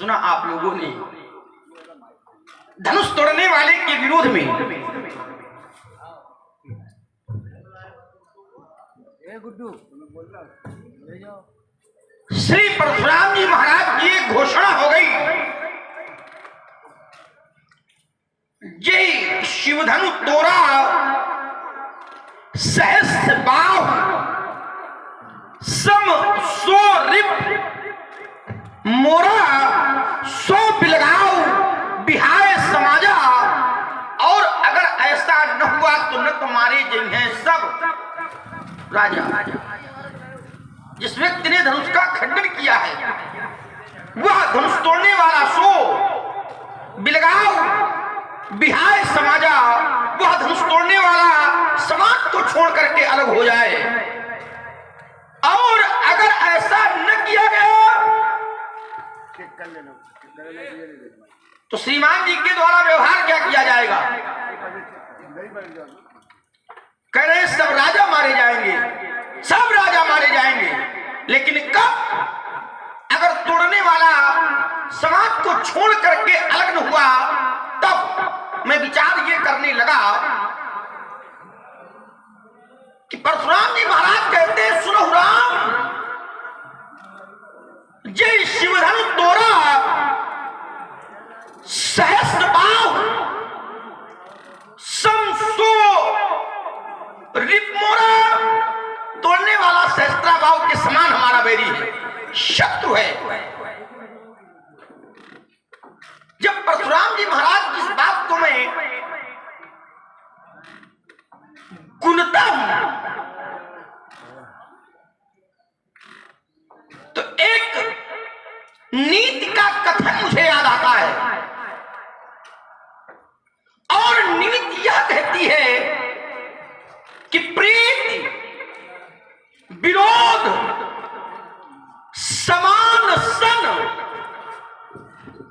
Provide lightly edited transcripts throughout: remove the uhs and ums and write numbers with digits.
सुना आप लोगों ने धनुष तोड़ने वाले के विरोध में श्री परशुराम जी महाराज की एक घोषणा हो गई। जय शिवधनु तोरा सहस्त्र बाहु सम सो रिप मोरा सो बिलगाओ बिहाय समाजा। और अगर ऐसा न हुआ तो न तुम्हारे जिन्हें सब राजा। जिस व्यक्ति ने धनुष का खंडन किया है वह धनुष तोड़ने वाला सो बिलगाओ बिहाय समाजा, वह धनुष तोड़ने वाला समाज को छोड़ करके अलग हो जाए। और अगर ऐसा न किया गया तो श्रीमान जी के द्वारा व्यवहार क्या किया जाएगा? कह रहे सब राजा मारे जाएंगे, सब राजा मारे जाएंगे। लेकिन कब? अगर तोड़ने वाला समाज को छोड़ करके अलग न हुआ तब मैं विचार ये करने लगा कि परशुराम जी महाराज कहते सुनो राम, जय शिवधनु तोरा सहस्त्र बाहु समसो रिपमोरा। तोड़ने वाला सहस्त्रा बाहु के समान हमारा बैरी है, शत्रु है। जब परशुराम जी महाराज इस बात को मैं गुनता हूं तो एक नीति का कथन मुझे याद आता है। और नीति यह कहती है कि प्रीति विरोध समान सन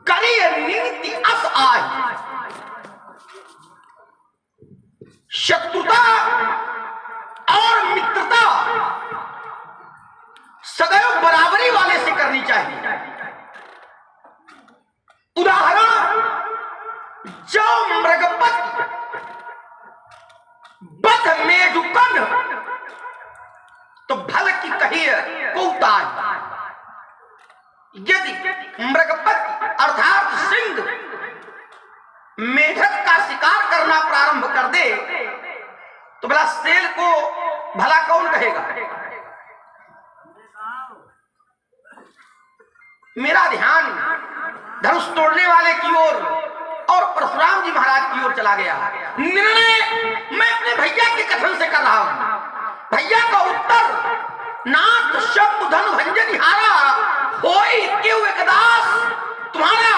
करिय नीति अस आय। शत्रुता और मित्रता सदैव बराबरी वाले से करनी चाहिए। उदाहरण, जो मृगपति बध मेढुकन तो भल की कहिए कौताय। यदि मृगपति अर्थात सिंह मेढक का शिकार करना प्रारंभ कर दे तो भला सेल को भला कौन कहेगा? मेरा ध्यान धनुष तोड़ने वाले की ओर और परशुराम जी महाराज की ओर चला गया। निर्णय मैं अपने भैया के कथन से कर रहा हूं। भैया का उत्तर नाथ शब्द धन भंजन हारा होई क्यों एकदास। तुम्हारा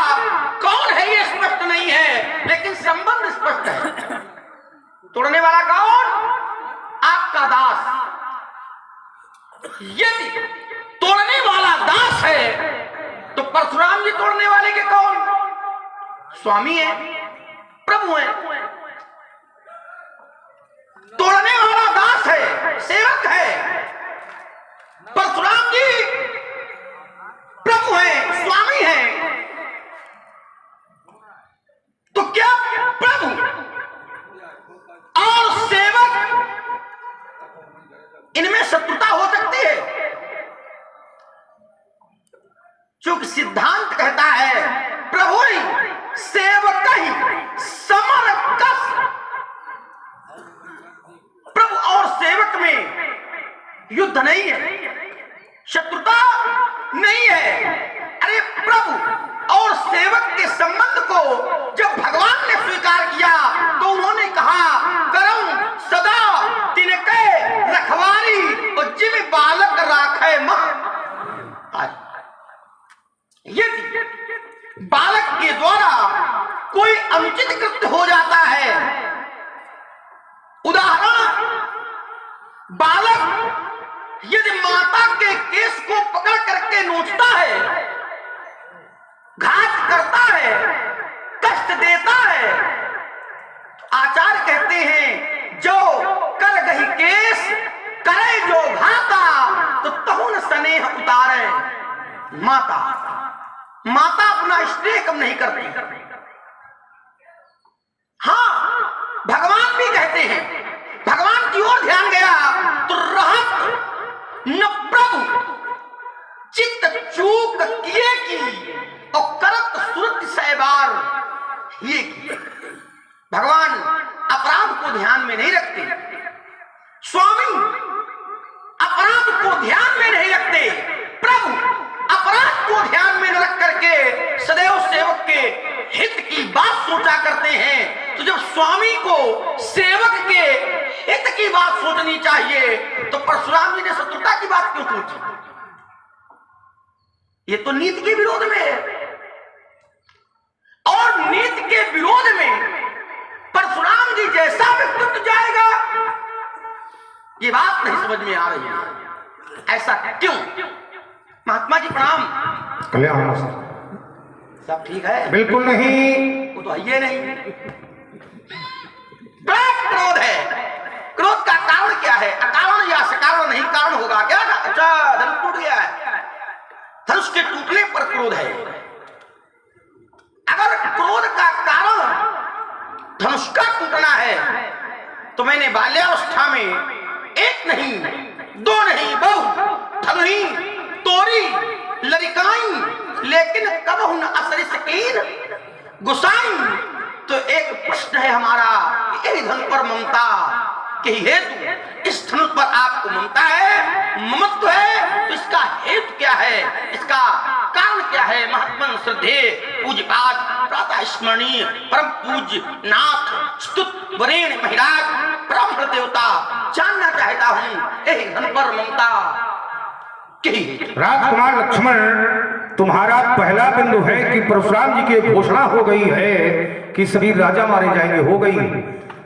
कौन है ये स्पष्ट नहीं है, लेकिन संबंध स्पष्ट है। तोड़ने वाला कौन? आपका दास। यदि तोड़ने वाला दास है तो परशुराम जी तोड़ने वाले के कौन? स्वामी है, प्रभु है। तोड़ने वाला दास है, सेवक है। परशुराम जी प्रभु है, स्वामी है। तो क्या प्रभु और सेवक इनमें शत्रुता हो सकती है? चूंकि सिद्धांत कहता है प्रभु ही सेवक ही समरकस। प्रभु और सेवक में युद्ध नहीं है, शत्रुता नहीं है। अरे प्रभु और सेवक के संबंध को जब भगवान ने स्वीकार किया तो उन्होंने कहा करम सदा तिनके रखवारी और जिम बालक राखे मां। यदि बालक के द्वारा कोई अनुचित कृत्य हो जाता है, उदाहरण बालक यदि माता के केस को पकड़ करके नोचता है, घात करता है, कष्ट देता है, आचार्य कहते हैं जो कर गही केस करे जो घाता तो तहुन स्नेह उतारे माता। माता अपना स्नेह कम नहीं करती। हाँ, भगवान भी कहते हैं, भगवान की ओर ध्यान गया तो रहत न प्रभु चित्त चूक किए की और करत सुरत सैबार ये की। भगवान अपराध को ध्यान में नहीं रखते, स्वामी अपराध को ध्यान में नहीं रखते, प्रभु अपराध को ध्यान में न रख करके सदैव सेवक के हित की बात सोचा करते हैं। तो जब स्वामी को सेवक के हित की बात सोचनी चाहिए तो परशुराम जी ने शत्रुता की बात क्यों सोची? ये तो नीति के विरोध में है, और नीति के विरोध में परशुराम जी जैसा व्यक्तित्व जाएगा, ये बात नहीं समझ में आ रही है। ऐसा क्यों? महात्मा जी प्रणाम। कल्याण सब ठीक है? बिल्कुल नहीं, वो तो है ये नहीं। बड़ा क्रोध है, क्रोध का कारण क्या है? अकारण या सकारण नहीं, कारण होगा क्या? अच्छा, धनुष टूट गया है, धनुष के टूटने पर क्रोध है। अगर क्रोध का कारण धनुष का टूटना है तो मैंने बाल्यावस्था में एक नहीं, दो नहीं, बहु धनुही तोरी लरिकाई, लेकिन कबहु न असर सकीन गुसाई। तो एक प्रश्न है हमारा, यही धन पर ममता के हेतु इस धनुष पर आपको ममता है, ममत्व है, तो इसका हेतु क्या है, इसका कारण क्या है? महात्मन श्रद्धे पूज्यपाद प्रातः स्मरणीय परम पूज्य नाथ स्तुत वरेण महिराज ब्रह्म देवता जानना चाहता हूं, यही धन पर ममता राजकुमार लक्ष्मण, तुम्हारा पहला बिंदु है कि परशुराम जी की घोषणा हो गई है कि सभी राजा मारे जाएंगे, हो गई।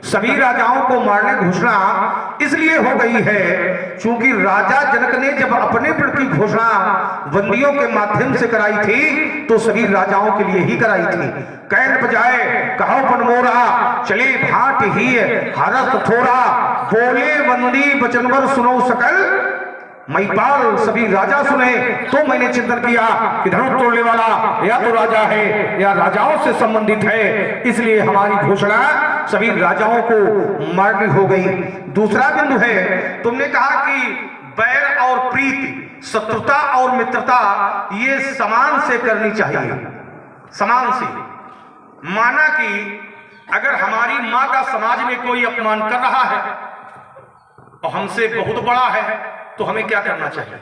सभी राजाओं को मारने घोषणा इसलिए हो गई है क्योंकि राजा जनक ने जब अपने प्रण की घोषणा बंदियों के माध्यम से कराई थी तो सभी राजाओं के लिए ही कराई थी। कैन बजाए कहो बनमोरा, चले भाट ही हरस थोड़ा, बोले बंदी बचनवर सुनो सकल महिपाल, सभी राजा सुने। तो मैंने चिंतन किया कि धनुष तोड़ने वाला या तो राजा है या राजाओं से संबंधित है, इसलिए हमारी घोषणा सभी राजाओं को मारनी हो गई। दूसरा बिंदु है, तुमने कहा कि बैर और प्रीति, शत्रुता और मित्रता ये समान से करनी चाहिए, समान से। माना कि अगर हमारी माँ का समाज में कोई अपमान कर रहा है और हमसे बहुत बड़ा है तो हमें क्या करना चाहिए?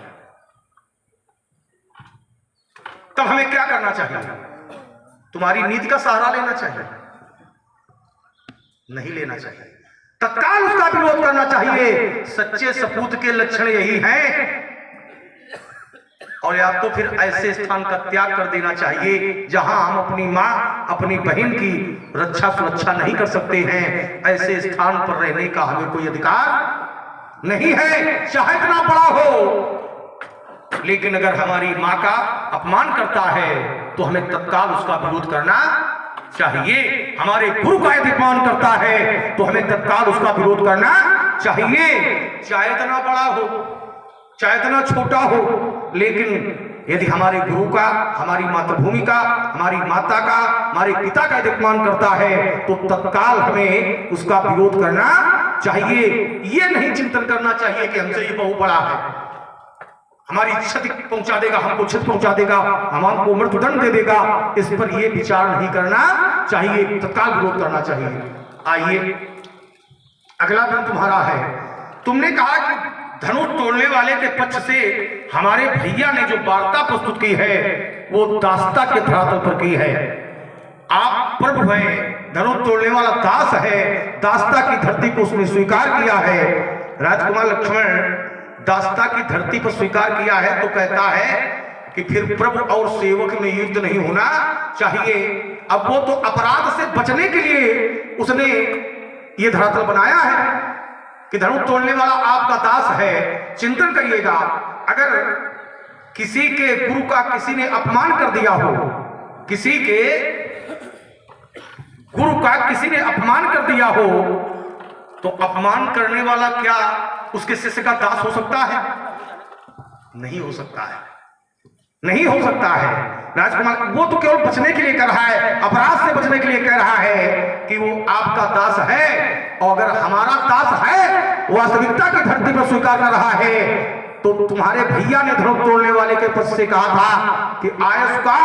तब हमें क्या करना चाहिए? तुम्हारी नीति का सहारा लेना चाहिए? नहीं लेना चाहिए, तत्काल उसका विरोध करना चाहिए। सच्चे सपूत के लक्षण यही हैं। और या तो फिर ऐसे स्थान का त्याग कर देना चाहिए जहां हम अपनी मां, अपनी बहन की रक्षा सुरक्षा नहीं कर सकते हैं। ऐसे स्थान पर रहने का हमें कोई अधिकार नहीं है, चाहे इतना बड़ा हो। लेकिन अगर हमारी मां का अपमान करता है तो हमें तत्काल उसका विरोध करना चाहिए। हमारे गुरु का यदि अपमान करता है तो हमें तत्काल उसका विरोध करना चाहिए, चाहे इतना बड़ा हो, चाहे इतना छोटा हो। लेकिन यदि हमारे गुरु का, हमारी मातृभूमि का, हमारी माता का, हमारे पिता का यदि अपमान करता है तो तत्काल हमें उसका विरोध करना चाहिए। ये नहीं चिंतन करना चाहिए कि हमसे ये बहुत बड़ा है, हमारी क्षति पहुंचा देगा, हमको क्षति पहुंचा देगा, हमको मृत्युदंड दे देगा, इस पर ये विचार नहीं करना चाहिए, तत्काल विरोध करना चाहिए। आइए अगला दिन तुम्हारा है। तुमने कहा कि धनुष तोड़ने वाले के पक्ष से हमारे भैया ने जो वार्ता प्रस्तुत की है वो दास्ता के धरातल पर की है। आप प्रभु हैं, धनुष तोड़ने वाला दास है, दास्ता की धरती को उसने स्वीकार किया है। राजकुमार लक्ष्मण, दास्ता की धरती पर स्वीकार किया है तो कहता है कि फिर प्रभु और सेवक में युद्ध नहीं होना चाहिए। अब वो तो अपराध से बचने के लिए उसने ये धरातल बनाया है कि धनुष तोड़ने वाला आपका दास है। चिंतन करिएगा, अगर किसी के गुरु का किसी ने अपमान कर दिया हो, किसी के गुरु का किसी ने अपमान कर दिया हो तो अपमान करने वाला क्या उसके शिष्य का दास हो सकता है? नहीं हो सकता है। नहीं हो सकता है। राजकुमार वो तो केवल बचने के लिए कर रहा है, अपराध से बचने के लिए कह रहा है कि वो आपका दास है, और अगर हमारा दास है, वास्तविकता की धरती पर स्वीकार कर रहा है, तो तुम्हारे भैया ने धर्म तोड़ने वाले के पद से कहा था कि आयस का,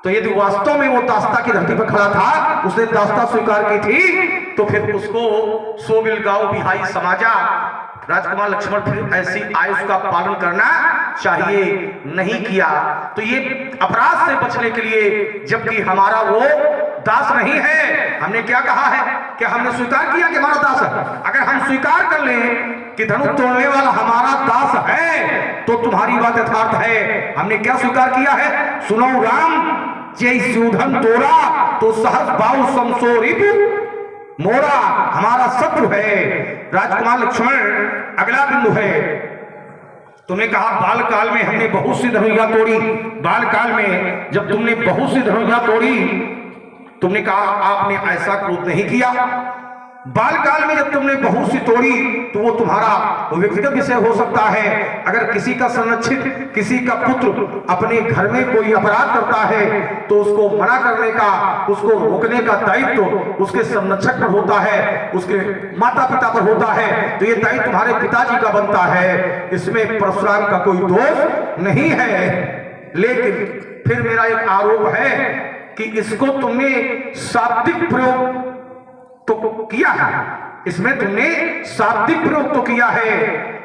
तो यदि वास्तव में वो दास्ता की धरती पर खड़ा था, उसने दास्ता स्वीकार की थी, तो फिर उसको सोबिल गांव बिहाई समाजा। राजकुमार लक्ष्मण फिर ऐसी आयुष का पालन करना चाहिए, नहीं किया तो ये अपराध से बचने के लिए, जबकि हमारा वो दास नहीं है। हमने क्या कहा है कि हमने स्वीकार किया कि हमारा दास है। अगर हम स्वीकार कर लें कि धनुष तोड़ने वाला हमारा दास है, तो तुम्हारी बात यथार्थ है। हमने क्या स्वीकार किया है? सुनो राम, जय सूधन तोरा तो सहस बाहु समसोरिप मोरा, हमारा शत्रु है। राजकुमार लक्ष्मण, अगला बिंदु है, तुमने कहा बाल काल में हमने बहुत सी धनुइयां तोड़ी। बाल काल में जब तुमने बहुत सी धनुइयां तोड़ी, तुमने कहा आपने ऐसा क्रोध नहीं किया। बाल काल में जब तुमने बहुत सी तोड़ी, तो वो तुम्हारा व्यक्तिगत विषय हो सकता है। अगर किसी का संरक्षित, किसी का पुत्र अपने घर में कोई अपराध करता है, तो उसको मना करने का, उसको रोकने का दायित्व उसके संरक्षक पर होता है, उसके माता पिता पर होता है। तो ये दायित्व तुम्हारे पिताजी का बनता है, इसमें परशुराम का कोई दोष नहीं है। लेकिन फिर मेरा एक आरोप है कि इसको तुमने शाब्दिक प्रयोग तो किया है, इसमें तुमने शाब्दिक प्रयोग तो किया है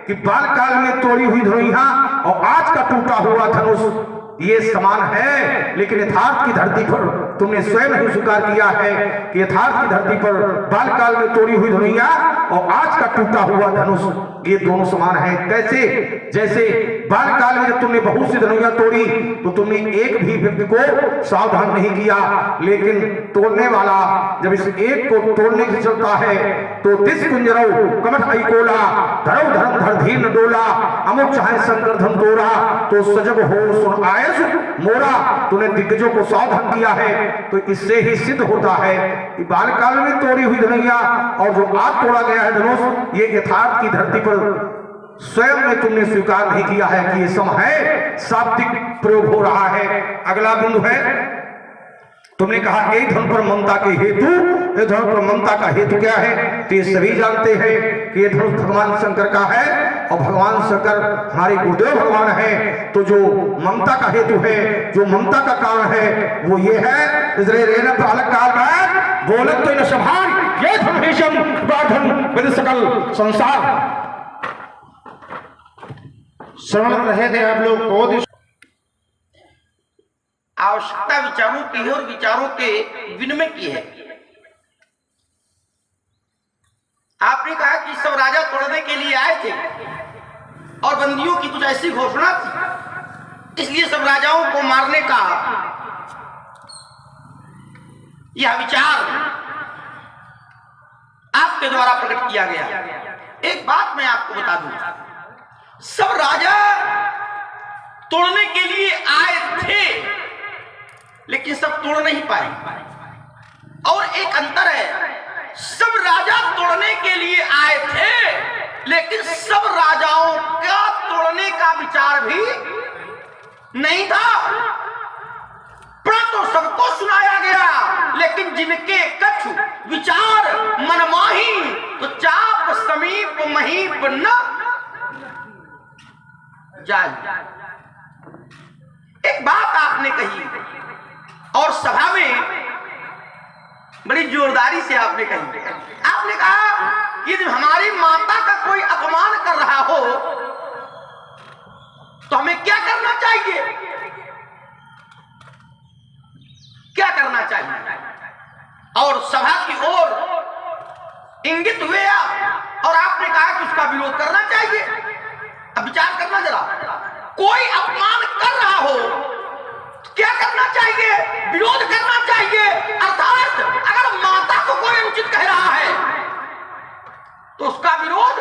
कि बाल काल में तोड़ी हुई धनुइयां और आज का टूटा हुआ धनुष ये समान है। लेकिन यथार्थ की धरती पर तुमने स्वयं ही स्वीकार किया है कि यथार्थ की धरती पर बाल काल में तोड़ी हुई धनुइयां और आज का टूटा हुआ धनुष ये दोनों समान है। कैसे? जैसे बाल काल में जब तुमने बहुत सी धनुइयां तोड़ी, तो तुमने एक भी व्यक्ति को सावधान नहीं किया, लेकिन तोड़ने वाला जब इस एक को तोड़ने से चलता है, तो तिस कुंजरौ कमठ ऐकोला धरौ धर्म धर धीर न डोला अमुक चाहे शंकर धन तोड़ा तो सजग हो सुन आयस मोरा। तूने दिग्गजों को सावधान किया है, तो इससे ही सिद्ध होता है कि बाल काल में तोड़ी हुई धनुइयां और जो आज तोड़ा गया है धनुष, ये यथार्थ की धरती पर स्वयं में तुमने स्वीकार नहीं किया है कि ये सम है, शाब्दिक प्रयोग हो रहा है। अगला बिंदु है, तुमने कहा एक धन पर ममता के हेतु, ये धनुष पर ममता का हेतु क्या है? तो ये सभी जानते हैं कि ये धनुष भगवान शंकर का है, और भगवान शंकर हमारे गुरुदेव भगवान है। तो जो ममता का हेतु है, जो ममता का कारण है, वो ये है, इसलिए रेना बालक काल में बोलत तो न सभान ये धनुषम बाधन विद सकल संसार। श्रवण रहे थे आप लोग बहुत आवश्यकता विचारों की और विचारों के विनिमय की है। आपने कहा कि सब राजा तोड़ने के लिए आए थे और बंदियों की कुछ ऐसी घोषणा थी, इसलिए सब राजाओं को मारने का यह विचार आपके द्वारा प्रकट किया गया। एक बात मैं आपको बता दूं, सब राजा तोड़ने के लिए आए थे, लेकिन सब तोड़ नहीं पाए। और एक अंतर है, सब राजा तोड़ने के लिए आए थे, लेकिन सब राजाओं का तोड़ने का विचार भी नहीं था। तो सबको सुनाया गया, लेकिन जिनके कछु विचार मनमाही, तो चाप समीप महीप न जाए। एक बात आपने कही और सभा में बड़ी जोरदारी से आपने कही। आपने कहा कि जब हमारी माता का कोई अपमान कर रहा हो, तो हमें क्या करना चाहिए? क्या करना चाहिए? और सभा की ओर इंगित हुए आप, और आपने कहा कि उसका विरोध करना चाहिए। अब विचार करना जरा, कोई अपमान कर रहा हो तो क्या करना चाहिए? विरोध करना चाहिए। अर्थात अगर माता को कोई अनुचित कह रहा है तो उसका विरोध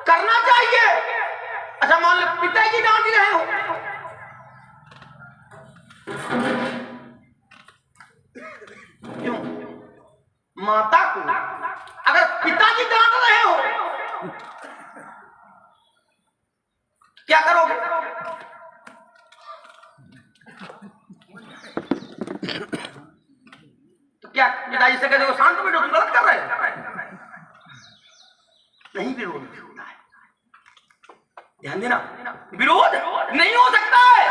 करना चाहिए। अच्छा, मान लो पिताजी डांट रहे हो, क्यों? माता को अगर पिताजी डांट रहे हो क्या करोगे? क्या पिताजी से कहते हो शांत बैठो, तुम गलत कर रहे हो? नहीं विरोध होता है, ध्यान देना, विरोध नहीं हो सकता है,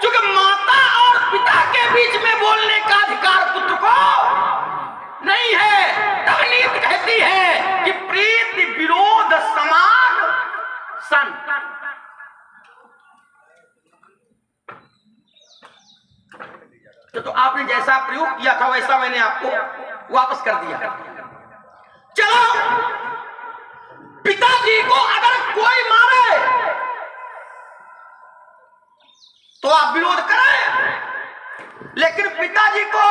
क्योंकि माता और पिता के बीच में बोलने का अधिकार पुत्र को नहीं है। तब नीति कहती है कि प्रीति विरोध समान सन। तो आपने जैसा प्रयोग किया था वैसा मैंने आपको वापस कर दिया। चलो, पिताजी को अगर कोई मारे तो आप विरोध करें, लेकिन पिताजी को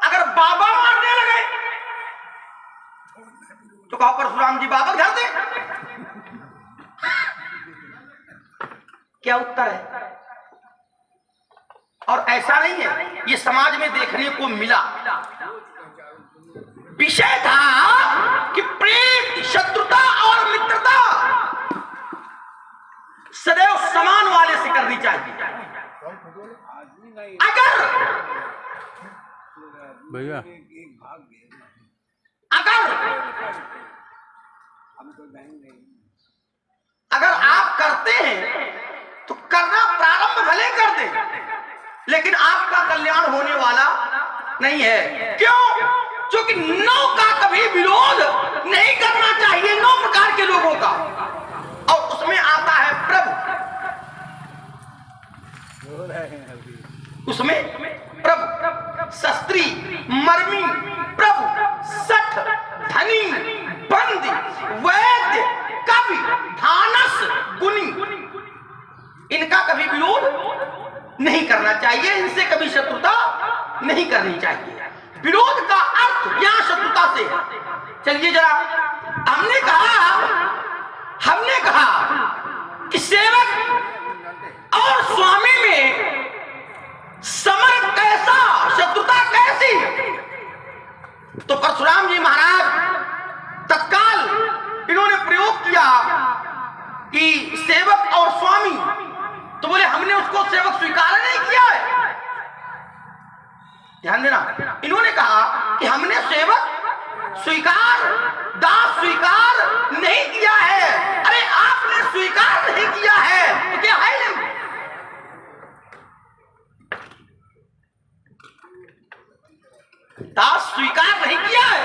अगर बाबा मारने लगे तो कहो परशुराम जी बाबा घर दे। क्या उत्तर है? और ऐसा नहीं है, ये समाज में देखने को मिला। विषय था कि प्रेम, शत्रुता और मित्रता सदैव समान वाले से करनी चाहिए। अगर भैया अगर आप करते हैं तो करना प्रारंभ भले कर दें, लेकिन आपका कल्याण होने वाला नहीं है। क्यों? क्योंकि नौ का कभी विरोध नहीं करना चाहिए, 9 प्रकार के लोगों का, और उसमें आता है प्रभु, उसमें प्रभु, शस्त्री, मर्मी, प्रभु, सठ, धनी, बंदी, वैद्य, कवि, धानस, गुनी, इनका कभी विरोध नहीं करना चाहिए, इनसे कभी शत्रुता नहीं करनी चाहिए। विरोध का अर्थ यहां शत्रुता से। चलिए जरा, हमने कहा कि सेवक और स्वामी में समर कैसा, शत्रुता कैसी? तो परशुराम जी महाराज तत्काल इन्होंने प्रयोग किया कि सेवक और स्वामी, तो बोले हमने उसको सेवक स्वीकार नहीं किया है। ध्यान देना, इन्होंने कहा कि हमने सेवक स्वीकार, दास स्वीकार नहीं किया है। अरे आपने स्वीकार नहीं किया है तो क्या है नहीं? दास स्वीकार नहीं किया है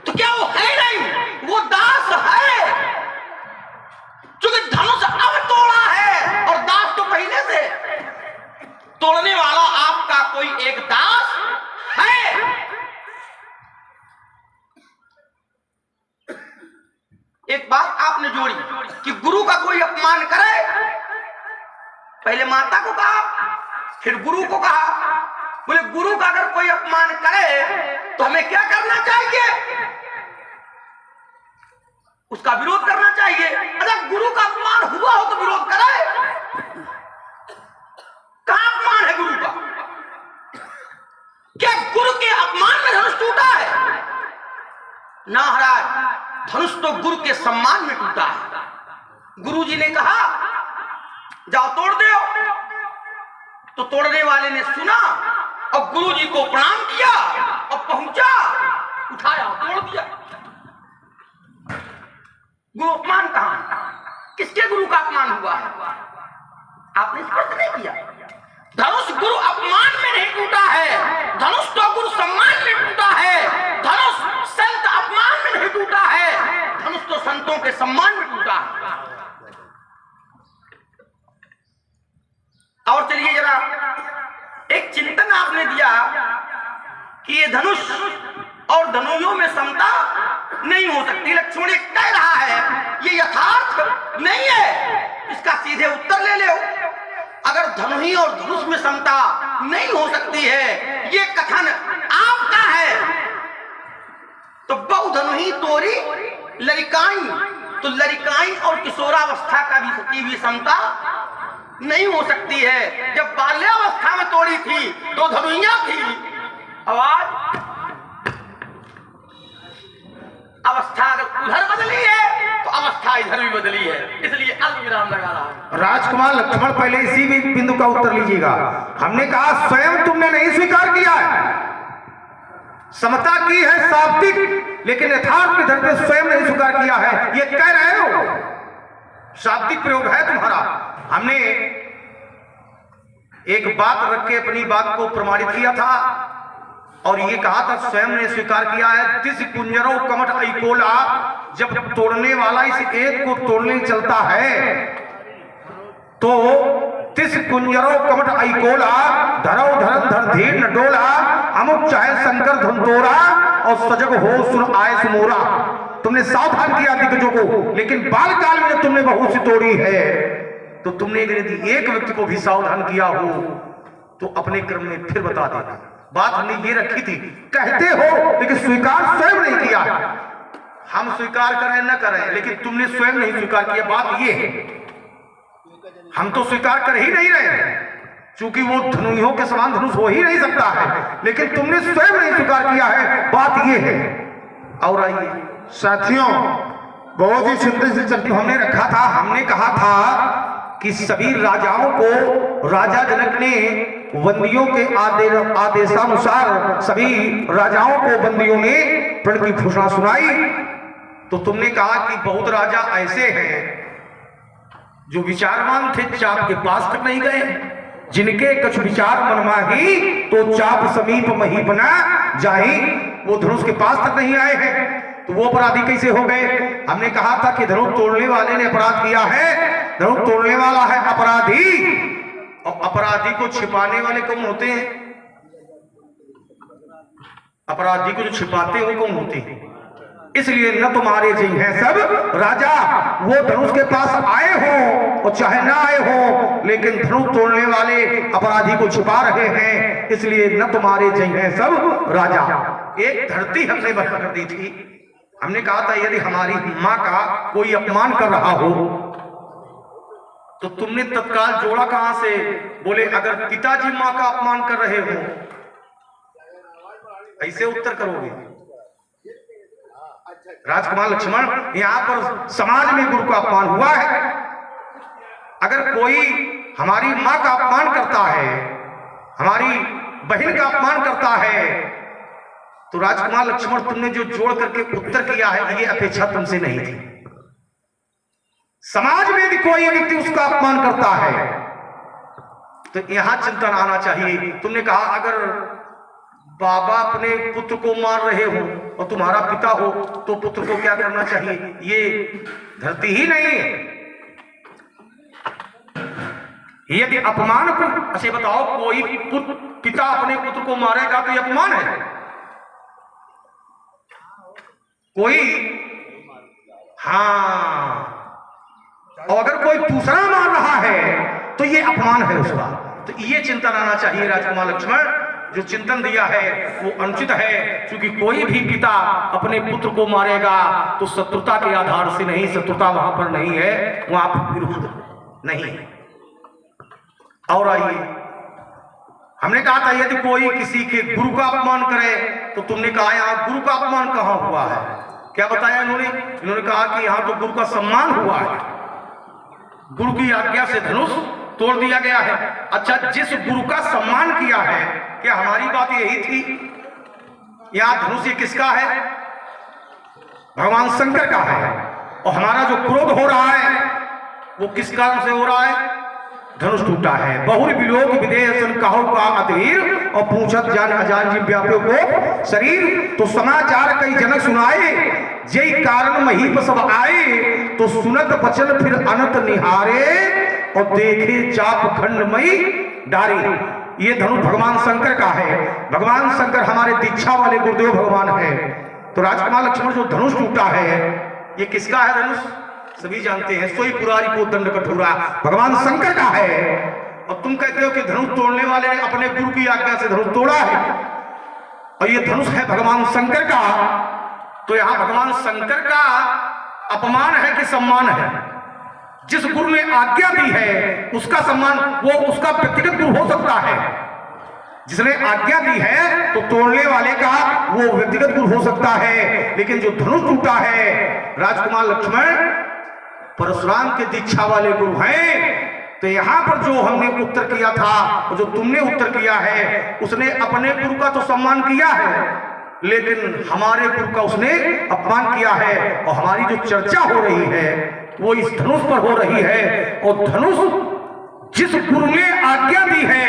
तो क्या वो है नहीं? वो दास है, क्योंकि धनुष अब तोड़ा है और दास तो पहले से। तोड़ने वाला आपका कोई एक दास है। एक बात आपने जोड़ी कि गुरु का कोई अपमान करे, पहले माता को कहा, फिर गुरु को कहा। बोले गुरु का अगर कोई अपमान करे तो हमें क्या करना चाहिए? उसका विरोध करना चाहिए। अगर गुरु का अपमान हुआ हो तो विरोध करे। कहां अपमान है गुरु का? क्या गुरु के अपमान में धनुष टूटा है? ना महाराज, धनुष तो गुरु के सम्मान में टूटा है। गुरु जी ने कहा जाओ तोड़ दो, तो तोड़ने वाले ने सुना और गुरु जी को प्रणाम किया और पहुंचा, उठाया, तोड़ दिया। गुरु अपमान कहां? किसके गुरु का अपमान हुआ है? आपने स्पष्ट नहीं किया। धनुष गुरु अपमान में नहीं टूटा है, धनुष तो गुरु सम्मान में टूटा है। धनुष संत अपमान में नहीं टूटा है, धनुष तो संतों के सम्मान में टूटा है। और चलिए जरा, एक चिंतन आपने दिया कि ये धनुष और धनुयों में समता नहीं हो सकती। लक्ष्मण कह रहा है ये यथार्थ नहीं है। इसका सीधे उत्तर ले लो। अगर धनुही और धनुष में समता नहीं हो सकती है, ये कथन आपका है, तो बहु धनुही तोरी लड़िकाई, तो लड़िकाई और किशोरावस्था की भी समता नहीं हो सकती है। जब बाल्यावस्था में तोड़ी थी तो धनुइयां थी, आवाज अवस्था अगर उधर बदली है तो अवस्था इधर भी बदली है, इसलिए अल्प विराम लगा रहा है। राजकुमार लक्ष्मण, पहले इसी भी बिंदु का उत्तर लीजिएगा। हमने कहा स्वयं तुमने नहीं स्वीकार किया है, समता की है शाब्दिक, लेकिन यथार्थ के धर पे स्वयं नहीं स्वीकार किया है, ये कह रहे हो। शाब्दिक प्रयोग है तुम्हारा। हमने एक बात रख के अपनी बात को प्रमाणित किया था और ये कहा था, स्वयं ने स्वीकार किया है, तिस कुंजरो कमट ऐकोला, जब तोड़ने वाला इस एक को तोड़ने चलता है तो तिस कुंजरो कमट ऐकोला, धरौ धरन धर धीर न डोला, अमुक चाहे शंकर धुंधोरा, और सजग हो सुन आए सुमोरा। तुमने सावधान किया दिग्गजों को, लेकिन बाल काल में तुमने बहुत सी तोड़ी है। तो तुमने यदि एक व्यक्ति को भी सावधान किया हो तो अपने क्रम में फिर बता देना। बात हमने ये रखी थी, कहते हो लेकिन स्वीकार स्वयं नहीं किया। हम स्वीकार करें न करें, लेकिन तुमने स्वयं नहीं स्वीकार किया। बात ये है, हम तो स्वीकार कर ही नहीं रहे, क्योंकि वो धनुइयों के समान धनुष हो ही नहीं सकता है, लेकिन तुमने स्वयं नहीं स्वीकार किया है। बात ये है। और आइए साथियों, बहुत ही सुंदर से चलती हमने रखा था, हमने कहा था कि सभी राजाओं को राजा जनक ने बंदियों के आदेशानुसार सभी राजाओं को बंदियों ने प्रण की घोषणा सुनाई। तो तुमने कहा कि बहुत राजा ऐसे हैं जो विचारवान थे, चाप के पास तक नहीं गए, जिनके कुछ विचार मनमा ही तो चाप समीप मही बना जाही, वो धनुष के पास तक नहीं आए हैं। तो वो अपराधी कैसे हो गए? हमने कहा था कि धनुष तोड़ने वाले ने अपराध किया है, धनुष तोड़ने वाला है अपराधी, और अपराधी को छिपाने वाले कौन होते हैं? अपराधी को जो छिपाते हैं वो कौन होते हैं? इसलिए न तुम्हारे जी हैं सब राजा, वो धनुष के पास आए हो और चाहे ना आए हो, लेकिन धनुष तोड़ने वाले अपराधी को छिपा रहे हैं, इसलिए न तुम्हारे जी हैं सब राजा। एक धरती हमने बता कर दी थी, हमने कहा था यदि हमारी माँ का कोई अपमान कर रहा हो तो तुमने तत्काल जोड़ा कहां से? बोले अगर पिताजी माँ का अपमान कर रहे हो, ऐसे उत्तर करोगे। राजकुमार लक्ष्मण, यहां पर समाज में गुरु का अपमान हुआ है। अगर कोई हमारी माँ का अपमान करता है, हमारी बहन का अपमान करता है, तो राजकुमार लक्ष्मण तुमने जो जोड़ करके उत्तर किया है, ये अपेक्षा तुमसे नहीं थी। समाज में भी कोई व्यक्ति उसका अपमान करता है तो यहां चिंतन आना चाहिए। तुमने कहा अगर बाबा अपने पुत्र को मार रहे हो और तुम्हारा पिता हो तो पुत्र को क्या करना चाहिए? ये धरती ही नहीं है। यदि अपमान को ऐसे बताओ, कोई पिता अपने पुत्र को मारेगा तो ये अपमान है? कोई हाँ, और अगर कोई दूसरा मार रहा है तो ये अपमान है उसका। तो ये चिंतन आना चाहिए। राजकुमार लक्ष्मण, जो चिंतन दिया है वो अनुचित है, क्योंकि कोई भी पिता अपने पुत्र को मारेगा तो शत्रुता के आधार से नहीं, शत्रुता वहां पर नहीं है, वहां पर विरोध नहीं है। और आइए, हमने कहा था यदि कोई किसी के गुरु का अपमान करे तो तुमने कहा यहां गुरु का अपमान कहां हुआ है? क्या बताया इन्होंने कहा कि यहां तो गुरु का सम्मान हुआ है, गुरु की आज्ञा से धनुष तोड़ दिया गया है। अच्छा, जिस गुरु का सम्मान किया है, क्या हमारी बात यही थी? यहां धनुष ये किसका है? भगवान शंकर का है। और हमारा जो क्रोध हो रहा है वो किस कारण से हो रहा है? धनुष टूटा है। बहुर विलोक विदेशन कहो का अधीर, और पूछत जान अजान जी व्याप्यो को शरीर। तो समाचार कई जनक सुनाए, जय कारण महीप सब आए, तो सुनत बचन फिर अनंत निहारे, और देखे चाप खंडमयी डारी। ये धनुष भगवान शंकर का है। भगवान शंकर हमारे दीक्षा वाले गुरुदेव भगवान है। तो राजकुमार लक्ष्मण, जो धनुष टूटा है ये किसका है? धनुष सभी जानते हैं, सोई पुरारी को दंड कठोरा, भगवान शंकर का है। और तुम कहते हो कि धनुष तोड़ने वाले ने अपने गुरु की आज्ञा से धनुष तोड़ा है, और ये धनुष है भगवान शंकर का। तो यहां भगवान शंकर का अपमान है कि सम्मान है? जिस गुरु ने आज्ञा दी है उसका सम्मान, वो उसका व्यक्तिगत गुरु हो सकता है। जिसने आज्ञा दी है तो तोड़ने वाले का वो व्यक्तिगत गुरु हो सकता है, लेकिन जो धनुष टूटा है राजकुमार लक्ष्मण परशुराम के दीक्षा वाले गुरु हैं। तो यहां पर जो हमने उत्तर किया था और जो तुमने उत्तर किया है, उसने अपने गुरु का तो सम्मान किया है, लेकिन हमारे गुरु का उसने अपमान किया है। और हमारी जो चर्चा हो रही है वो इस धनुष पर हो रही है, और धनुष जिस गुरु ने आज्ञा दी है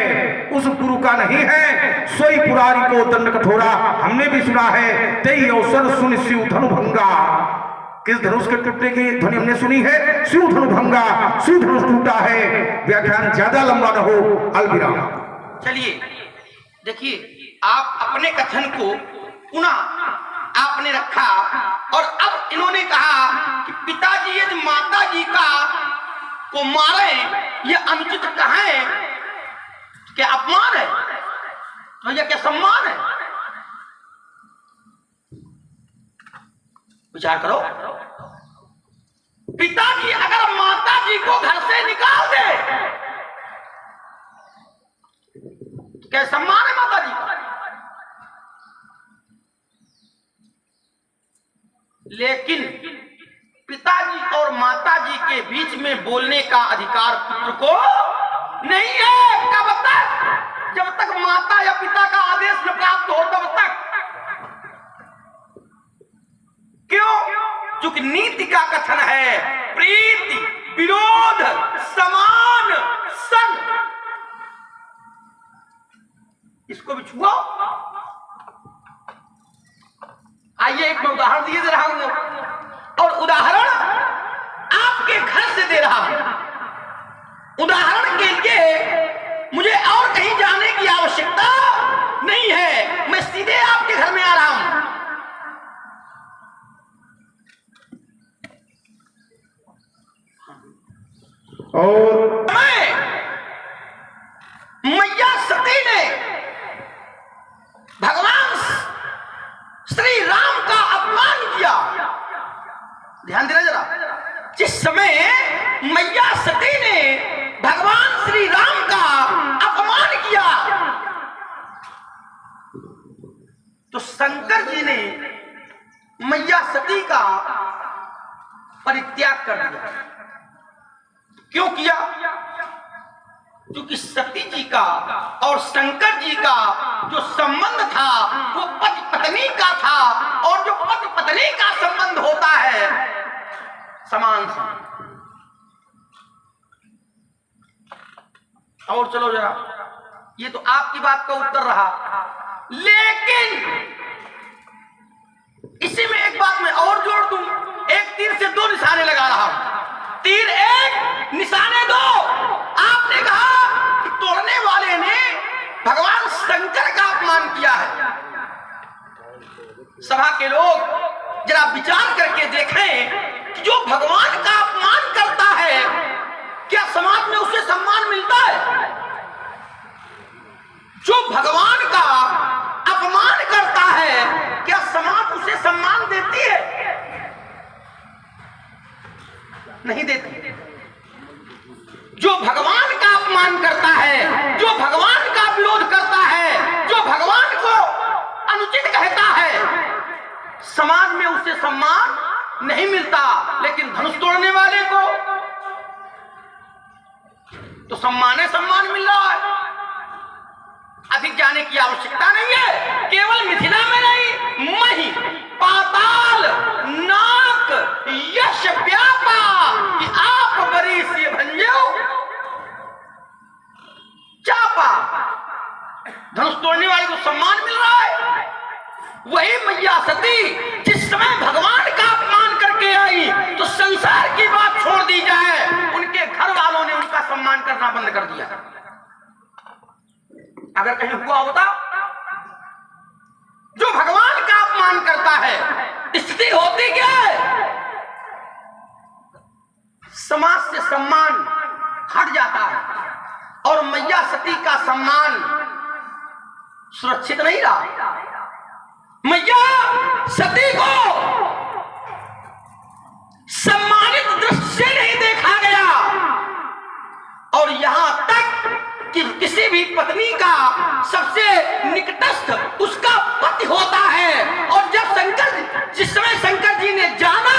उस गुरु का नहीं है। सोई पुरारी को दंड कठोरा, हमने भी सुना है। तेई अवसर सुन शिव धनु भंगा, किस धनुष के टूटने की ध्वनि हमने सुनी है? शिव धनु भंगा, शिव धनुष टूटा है। व्याख्यान ज्यादा लंबा न हो, अलविराम। चलिए देखिए, आप अपने कथन को पुनः आपने रखा, और अब इन्होंने कहा कि पिताजी यदि माता जी का को मारे, यह अनुचित कहें, क्या अपमान है? तो यह क्या सम्मान है? विचार करो। पिताजी अगर माता जी को घर से निकाल दे तो क्या सम्मान है माता जी का? लेकिन पिताजी और माताजी के बीच में बोलने का अधिकार पुत्र को नहीं है। कब तक? जब तक माता या पिता का आदेश न प्राप्त हो तब तक। क्यों? क्योंकि नीति का कथन है प्रीति, विरोध, समान, सन। इसको भी छुआ। आइए एक मैं उदाहरण दिए दे रहा हूं, और उदाहरण आपके घर से दे रहा हूं। उदाहरण के लिए मुझे और कहीं जाने की आवश्यकता नहीं है, मैं सीधे आपके घर में आ रहा हूं। और मैया सती ने भगवान श्री राम का अपमान किया। ध्यान देना जरा। जिस समय मैया सती ने भगवान श्री राम का अपमान किया तो शंकर जी ने मैया सती का परित्याग कर दिया। क्यों किया? क्योंकि सती जी का और शंकर जी का जो संबंध था वो पति पत्नी का था, और जो पति पत्नी का संबंध होता है समान से। और चलो जरा, ये तो आपकी बात का उत्तर रहा, लेकिन इसी में एक बात मैं और जोड़ दूं। एक तीर से दो निशाने लगा रहा हूं। तीर एक, निशाने दो। आपने कहा कि तोड़ने वाले ने भगवान शंकर का अपमान किया है। सभा के लोग जरा विचार करके देखें कि जो भगवान का अपमान करता है क्या समाज में उसे सम्मान मिलता है? जो भगवान का अपमान करता है क्या समाज उसे सम्मान देती है? नहीं देती। जो भगवान का अपमान करता है, जो भगवान का विरोध करता है, जो भगवान को अनुचित कहता है, समाज में उसे सम्मान नहीं मिलता। लेकिन धनुष तोड़ने वाले को तो सम्मान मिल रहा है। अधिक जाने की आवश्यकता नहीं है। केवल मिथिला में नहीं, मही, पाताल, नाक, यश व्यापा कि आप बरी से भंजो चापा। धनुष तोड़ने वाले को सम्मान मिल रहा है। वही मैया सती जिस समय भगवान का अपमान करके आई तो संसार की बात छोड़ दी जाए, उनके घर वालों ने उनका सम्मान करना बंद कर दिया। अगर कहीं हुआ होता, जो भगवान का अपमान करता है स्थिति होती क्या है? समाज से सम्मान हट जाता है और मैया सती का सम्मान सुरक्षित नहीं रहा। मैया सती को सम्मानित दृष्टि से नहीं देखा गया, और यहां तक कि किसी भी पत्नी का सबसे निकटस्थ उसका पति होता है। और जब जिस समय शंकर जी ने जाना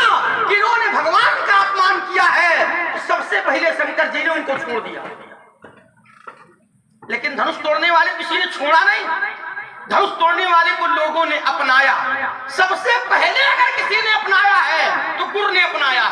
कि इन्होंने भगवान का अपमान किया है तो सबसे पहले शंकर जी ने उनको छोड़ दिया। लेकिन धनुष तोड़ने वाले किसी ने छोड़ा नहीं। धनुष तोड़ने वाले को लोगों ने अपनाया। सबसे पहले अगर किसी ने अपनाया है तो गुरु ने अपनाया।